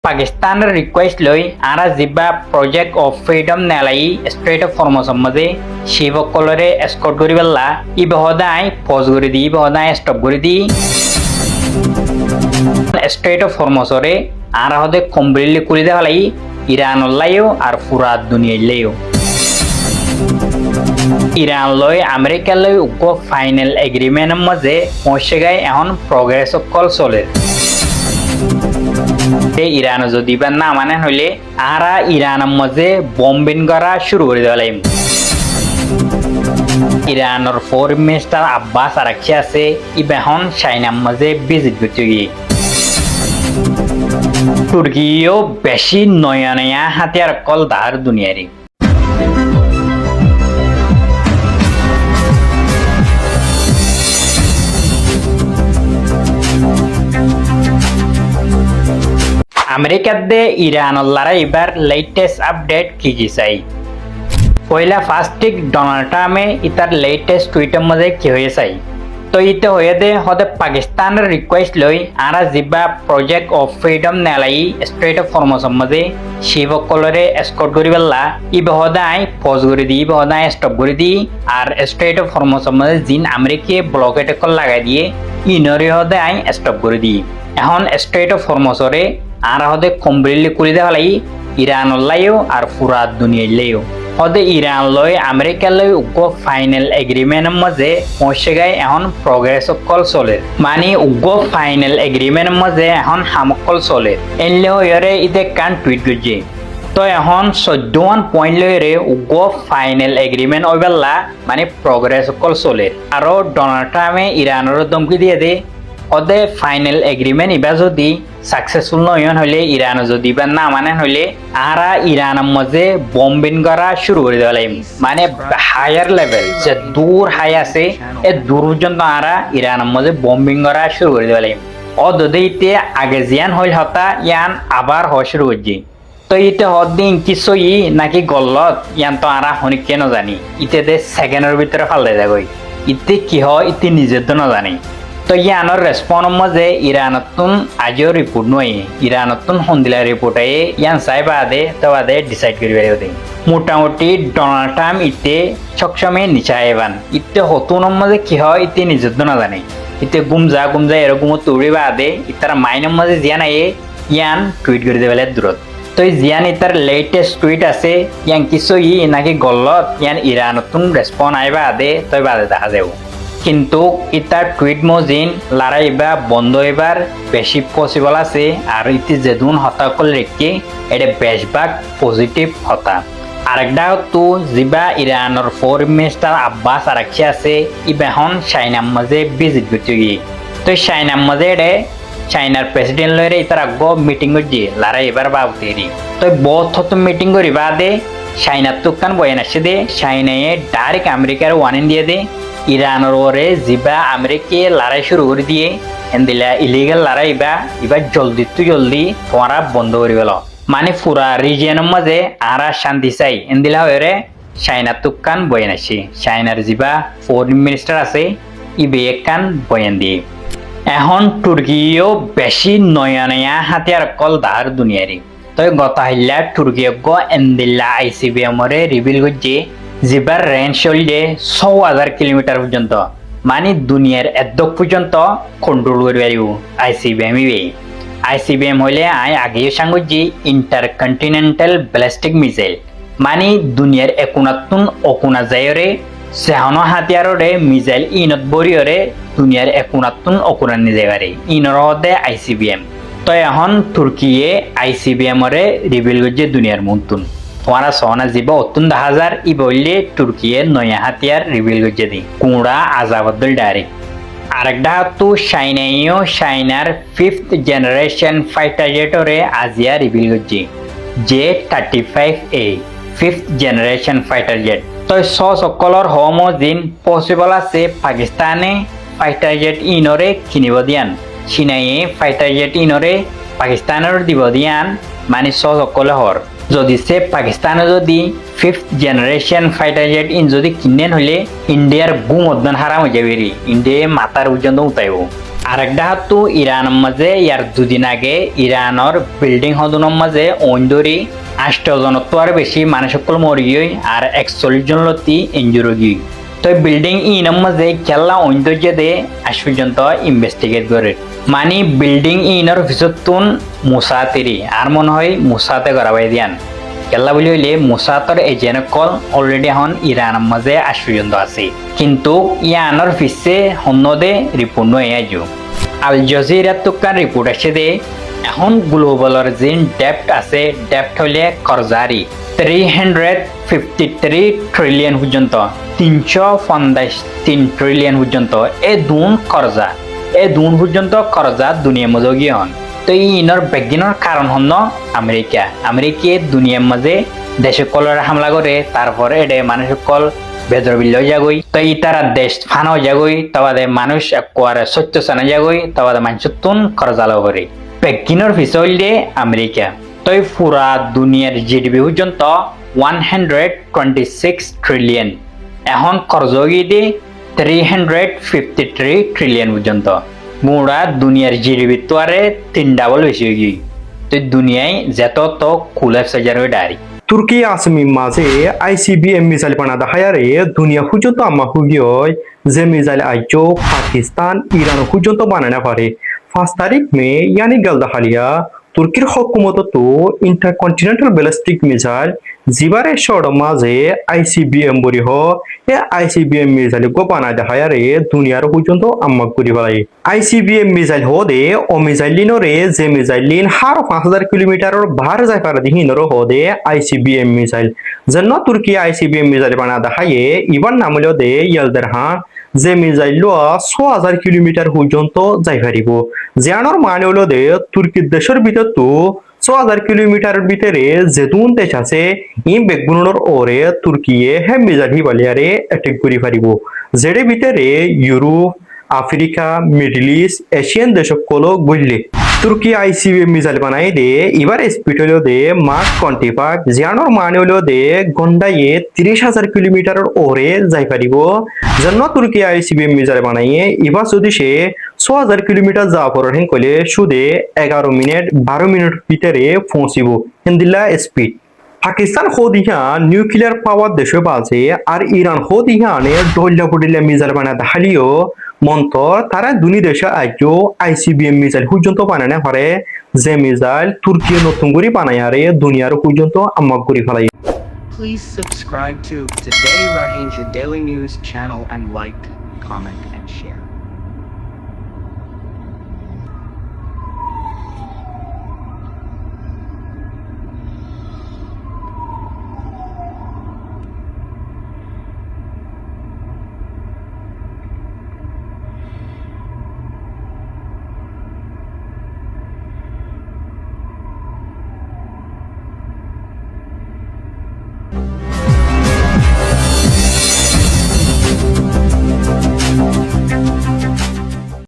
পাকিস্তানের রিকোয়েস্ট লৈ আরা জিবা প্রজেক্ট অফ ফ্রিডম নেলাই স্ট্রেট অফ ফরমসম মাঝে শিবকলরে এসকর্ট করি পেলা ই বহদাই পজ করে দি বহদাই স্টপ করে দি স্ট্রেট অফ ফরমসরে আরা হদে কমপ্লিটলি করে দেওয়া লাই ইরান লাইও আর পুরা দুনিয়ার লাইও ইরান লই আমেরিকা লই উপ ফাইনাল এগ্রিমেন্টের মাঝে পৌঁছে গায় এখন প্রগ্রেস কল চলে ইরান যদি বা না মানে হইলে আরা ইরানের মাঝে বম্বিং করা শুরু করে দেওয়া লাগবে ইরানের ফরেন মিনিস্টার আব্বাস আরাকচি আছে ইবেহন চাইনার মাঝে ভিজিট করতে গিয়ে তুর্কিও বেশি নয়া নয়া হাতিয়ার কল দার দুনিয়ারি আমেরিকাতে ইরানল্লারা এবার লেটেস্ট আপডেট কি চাই পয়লা ফার্স্টিক ডোনাল্ড ট্রাম্পে ইতার লেটেস্ট টুইটের মধ্যে কি হয়ে চাই তো ইতে হয়ে দে হদে পাকিস্তানের রিকোয়েস্ট লই আরা জিবা প্রজেক্ট অফ ফ্রিডম নেলাই স্ট্রেট অফ ফরমসম মধ্যে শিবকলরে এসকর্ট করি পেলা ই বহদাই পজ করে দি বহদাই স্টপ করে দি আর স্ট্রেট অফ ফরমসম মধ্যে জিন আমেরিকে ব্লকেট কল লাগাই দিয়ে ইনরে হদে আই স্টপ করে দি এখন স্ট্রেট অফ ফরমসরে আর হদে কমপ্লিটলি করে দেওয়া লাই ইরান লাইও আর পুরা দুনিয়ার লাইও হদে ইরান লই আমেরিকা লই উপ ফাইনাল এগ্রিমেন্টের মাঝে পৌঁছে গায় এখন প্রগ্রেস কল চলে মানে উপ ফাইনাল এগ্রিমেন্টের মাঝে এখন হামকল চলে এনলে হইরে ইতে কান টুইট করছে তো এখন 14 পয়েন্ট লইরে উপ ফাইনাল এগ্রিমেন্ট ওইবেলা মানে প্রগ্রেস কল চলে আর ডোনাল্ড ট্রাম্পে ইরানের ধমকি দিয়ে দে ওদে ফাইনাল এগ্রিমেন্ট ইবা যদি সাকসেসফুল নয়ন হইলে ইরান যদি বা না মানে হইলে আরা ইরানের মাঝে বম্বিং করা শুরু করে দেওয়া লাগবে মানে হায়ার লেভেল যে দূর হাই আছে এ দূর পর্যন্ত আরা ইরানের মাঝে বম্বিং করা শুরু করে দেওয়া লাগবে ও যদি ইতে আগে জিয়ান হইল হতা ইয়ান আবার হওয়া শুরু করছে তো ইতে হদিন কিছু নাকি গল্লত ইয়ান তো আরা হনিক কেন জানি ইতে সেকেন্ডের ভিতরে ফালতে যাবই ইতে কি হয় ইতে নিজের তো না জানি তো ইয়ানোর রেসপন্সের মাঝে ইরানতুন আজিও রিপোর্ট নয় ইরানতুন সন্দিলা রিপোর্ট আয়ে ইয়ান চাই বাদে তো বাদে ডিসাইড করি পারিব দে মোটামুটি ডোনাল্ড ট্রাম্প ইতে সবসময় নিচা এবান ইতে হতুনের মাঝে কি হয় ইতে নিজের তো না জানে ইতে গুমজা এরকম তুড়ি বাদে ইতার মাইনের মাঝে জিয়ান আয়ে ইয়ান টুইট করে দেবে দূরত তো জিয়ান ইতার লেটেস্ট টুইট আছে ইয়ান কিছু নাকি গল্লত ইয়ান ইরানতুন রেসপন্স আইবা আদে তো বাদে দেখা যাব কিন্তু ইতার টুইট মজিন লড়াইবা বন্ধ এবার বেশি পসিবল আছে আর ইতি যেদুন হতাকল রেখে এটা বেশভাগ পজিটিভ হতা আরেকটা তো জিবা ইরানের ফরেন মিনিস্টার আব্বাস আরাকচি আছে ইবেহন চাইনার মাঝে ভিজিট করতে গিয়ে তো চাইনার মাঝে এটা চাইনার প্রেসিডেন্ট লইরে ইতার আগ মিটিং করছে লড়াই এবার বাবুতেরি তো বহুত মিটিং করি বাদে চাইনার তুকান বয়ান আসছে দে চাইনায় ডাইরেক্ট আমেরিকার ওয়ার্নিং দিয়ে দে ইরানের ওরে জিবা আমেরিকা লড়াই শুরু করে দিয়ে এন্দিলা ইলিগাল লড়াই এবার জলদি তোমারা বন্ধ করে গেল মানে পুরা রিজিয়নের মাঝে আরা শান্তি চাই এন্দিলা হয়ে চাইনা তুকান বয়ান আসছে চাইনার জিবা ফরেন মিনিস্টার আছে ইবে কান বয়ান দিয়ে এখন তুর্কিও বেশি নয়া নয়া হাতিয়ার কল দার দুনিয়ারি তো গত হাইলা তুর্কিয় এন্দিলা আইসিবিএমরে রিভিল করছে জিবার রেঞ্জ চলছে 6,000 কিলোমিটার পর্যন্ত মানে দুনিয়ার এদক পর্যন্ত কন্ট্রোল করে পারিব আইসিবিএম হইলে আগেও সাংগজি ইন্টারকন্টিনেন্টাল ব্যালিস্টিক মিসাইল মানে দুনিয়ার একুনাতুন অকুনা যায়রে সেহনো হাতিয়াররে মিসাইল ইনত বরিয়রে দুনিয়ার একুনাতুন অকুনা নিয়ে পারে ইনর হদে আইসিবিএম তো এখন তুর্কিয়ে আইসিবিএমরে রিভিল করছে দুনিয়ার মন্তুন তোমারা সোনা জীব অত্যন্ত 10,000 ই বললে তুর্কিয়ে নয়া হাতিয়ার রিভিল করছে দি কুড়া আজাবদ্দল ডাইরেক্ট আরেকটা তো চাইনার 5th জেনারেশন ফাইটার জেটরে আজিয়া রিভিল করছে J-35A 5th generation fighter jet তো সকলর হোম দিন পসিবল আছে পাকিস্তানে ফাইটার জেট ইনরে কিনিব দিয়ান চীনায়ে ফাইটার জেট ইনরে পাকিস্তানের দিব দিয়ান মানে সকলে হর যদি সে পাকিস্তানে যদি 5th generation fighter jet in যদি কিনেন হলে ইন্ডিয়ার বুম উদ্যান হারাম হয়ে যাবে ইন্ডিয়া মাতার পর্যন্ত উঠাইব আরেকটা হাতু ইরানের মাঝে ইয়ার দুদিন আগে ইরানের বিল্ডিং হদনের মাঝে অন্দরি 8 জনত্ব আর বেশি মানুষ সকল মরি গই আর 41 জন লতি ইঞ্জুরি গই। তো বিল্ডিং ইনের মাঝে খেলা ঐন্দর্যে দে আজ পর্যন্ত ইনভেস্টিগেট করে মানে বিল্ডিং ইনের ভিতরতুন মুসাতিরি আর মনে হয় মুসাতে করাবাই দিয়ান কেলা বলি হইলে মুসাতর এজেন্ট কল অলরেডি এখন ইরানের মাঝে আজ পর্যন্ত আছে কিন্তু ইয়ানোর পিছে হন্নদে রিপোর্ট নয় আজও আল জজিরা তুকার রিপোর্ট আছে দে এখন গ্লোবালের যে ডেপ্ট আছে ডেপ্ট হইলে করজারি 353 ট্রিলিয়ন পর্যন্ত 353 ট্রিলিয়ন পর্যন্ত এ দুন পর্যন্ত করজা দুনিয়ার মধ্যে গিয়ে হন। তো ইনর বেগিনের কারণ হন আমেরিকা দুনিয়ার মাঝে দেশে কলরা হামলা করে তারপরে এটা মানুষ কল বেদর বিল যাগই তো ই তারা দেশ ফানো যাগই তবাদে মানুষ একবারে সত্য সানা যাগই তবাদে মানুষ তুন করজালো করে বেগিনের ফিসল আমেরিকা তো পুরা দুনিয়ার জিডিপি পর্যন্ত 126 ট্রিলিয়ন এখন করজগি দিয়ে 353 ট্রিলিয়ন পর্যন্ত মুড়া দুনিয়ার জিডিপি তো আরে 3 ডাবল বেশি হয়ে গিয়ে তো দুনিয়ায় যত তো কুলাপস হয়ে ডারি তুর্কি আসমি মাঝে ICBM মিসাইল বানাদা হায়ারে দুনিয়া পর্যন্ত আমা হুগিয় যে মিসাইল আইচো পাকিস্তান ইরান পর্যন্ত বানানো পারে 5 তারিখ মে ইয়ানি গালদা হালিয়া তুর্কির হকুমত তো ইন্টারকন্টিনেন্টাল ব্যালিস্টিক মিসাইল জিবারে শহর মাঝে ICBM বরি হ এ ICBM মিসাইল গো বানাদা হায়ারে দুনিয়ার পর্যন্ত আমা করি বলাই ICBM মিসাইল হদে ও মিসাইলিনরে যে মিসাইলিন হার 5000 কিলোমিটারের বাহার যায় পারে দিহিনর হদে ICBM মিসাইল জন্য তুর্কি ICBM মিসাইল বানাদা হায়ে ইবান নামলো দে ইয়ালদের হা যে মিসাইল 6000 কিলোমিটার পর্যন্ত যাই পারিব জিয়ানোর মানে হলো দে তুর্কি দেশের ভিতর তো 6000 কিলোমিটারের ভিতরে যেতুন দেশ আছে ই বেগুনের ওরে তুর্কিয়ে হে মিসাইল হিবালিয়ারে অ্যাটাক করি পারিব যেড়ে ভিতরে Europe Africa Middle East Asian দেশকল বললে তুর্কি ICBM মিসাইল বানাই দে এবার স্পিড হলো দে মাক 25 জিয়ানোর মানে হলো দে গন্ডায়ে 30,000 কিলোমিটারের ওরে যাই পারিব জন্য তুর্কি ICBM মিসাইল বানাইয়ে এবার যদি সে 6000 কিলোমিটার যাওয়া পর হেন কইলে সুদে 11 মিনিট 12 মিনিট ভিতরে পৌঁছিব হিন্দিলা স্পিড পাকিস্তান হোদিহা নিউক্লিয়ার পাওয়ার দেশে বাজে আর ইরান হোদিহানে ডল্লা বুডিলা মিসাইল বানাতে হালিও মন্তর তারা দুনি দেশে আইজো ICBM মিসাইল পর্যন্ত বানানে পারে যে মিসাইল তুর্কি নতুন করে বানায় আরে দুনিয়ার পর্যন্ত আমাক করে ফেলাই Please subscribe to Today Rohingya Daily News channel and like, comment,